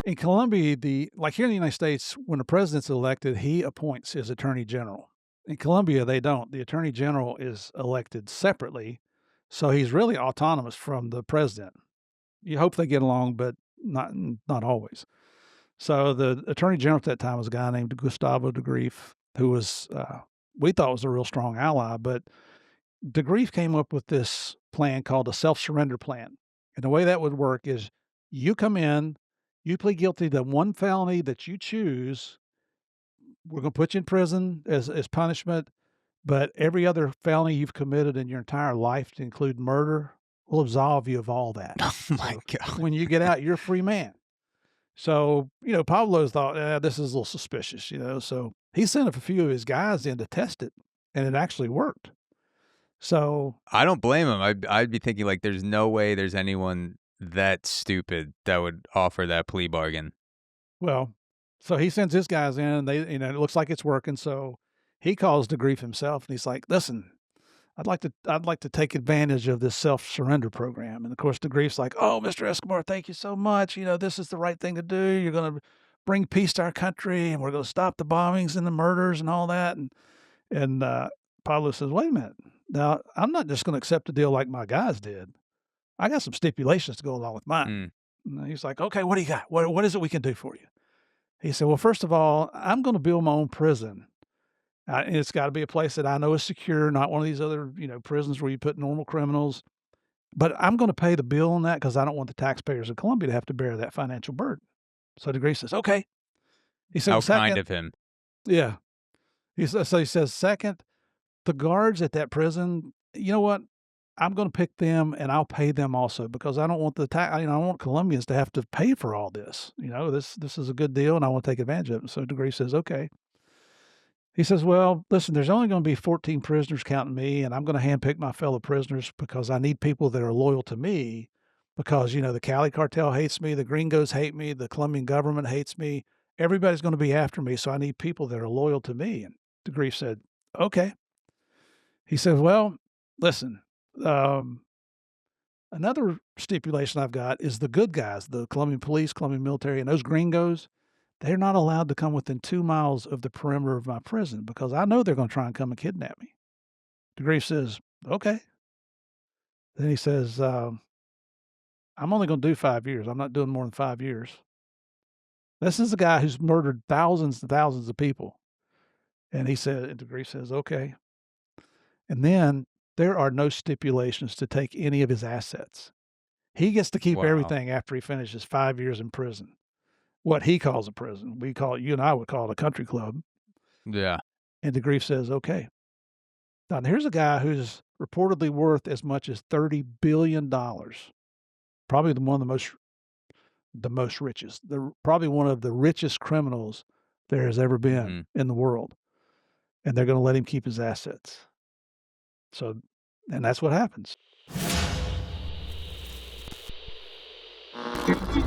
In Colombia, like here in the United States, when the president's elected, he appoints his attorney general. In Colombia, they don't. The attorney general is elected separately, so he's really autonomous from the president. You hope they get along, but not always. So the attorney general at that time was a guy named Gustavo de Grief, who was we thought was a real strong ally, but de Grief came up with this plan called a self-surrender plan. And the way that would work is you come in, you plead guilty to one felony that you choose. We're going to put you in prison as punishment, but every other felony you've committed in your entire life, to include murder, will absolve you of all that. Oh my So god. when you get out, you're a free man. So, Pablo's thought, this is a little suspicious, so he sent a few of his guys in to test it, and it actually worked. So, I don't blame him. I'd be thinking, like, there's no way there's anyone that stupid that would offer that plea bargain. well, so he sends his guys in, and it looks like it's working. So he calls the grief himself, and he's like, "Listen, I'd like to take advantage of this self surrender program." And of course, the grief's like, "Oh, Mr. Escobar, thank you so much. This is the right thing to do. You're going to bring peace to our country, and we're going to stop the bombings and the murders and all that." And Pablo says, "Wait a minute. Now, I'm not just going to accept a deal like my guys did. I got some stipulations to go along with mine." Mm. And he's like, "Okay, what do you got? What is it we can do for you?" He said, "Well, first of all, I'm gonna build my own prison. And it's gotta be a place that I know is secure, not one of these other, prisons where you put normal criminals. But I'm gonna pay the bill on that because I don't want the taxpayers of Colombia to have to bear that financial burden." So DeGrasse says, "Okay." He said, How kind "Second." of him. Yeah. He says, "Second, the guards at that prison, you know what? I'm gonna pick them and I'll pay them also because I don't want I don't want Colombians to have to pay for all this. This is a good deal and I want to take advantage of it." So DeGrasse says, "Okay." He says, "Well, listen, there's only going to be 14 prisoners counting me, and I'm going to handpick my fellow prisoners because I need people that are loyal to me because, the Cali cartel hates me, the gringos hate me, the Colombian government hates me. Everybody's going to be after me, so I need people that are loyal to me." And DeGrief said, "Okay." He said, "Well, listen, um, another stipulation I've got is the good guys, the Colombian police, Colombian military, and those gringos, they're not allowed to come within 2 miles of the perimeter of my prison because I know they're gonna try and come and kidnap me." DeGrafe says, "Okay." Then he says, "I'm only gonna do 5 years. I'm not doing more than 5 years." This is a guy who's murdered thousands and thousands of people. And DeGrafe says, "Okay." And then there are no stipulations to take any of his assets. He gets to keep Wow. everything after he finishes 5 years in prison. What he calls a prison. You and I would call it a country club. Yeah. And DeGrief says, "Okay." Now, here's a guy who's reportedly worth as much as $30 billion, probably the most richest, probably one of the richest criminals there has ever been Mhm. in the world, and they're gonna let him keep his assets. So and that's what happens.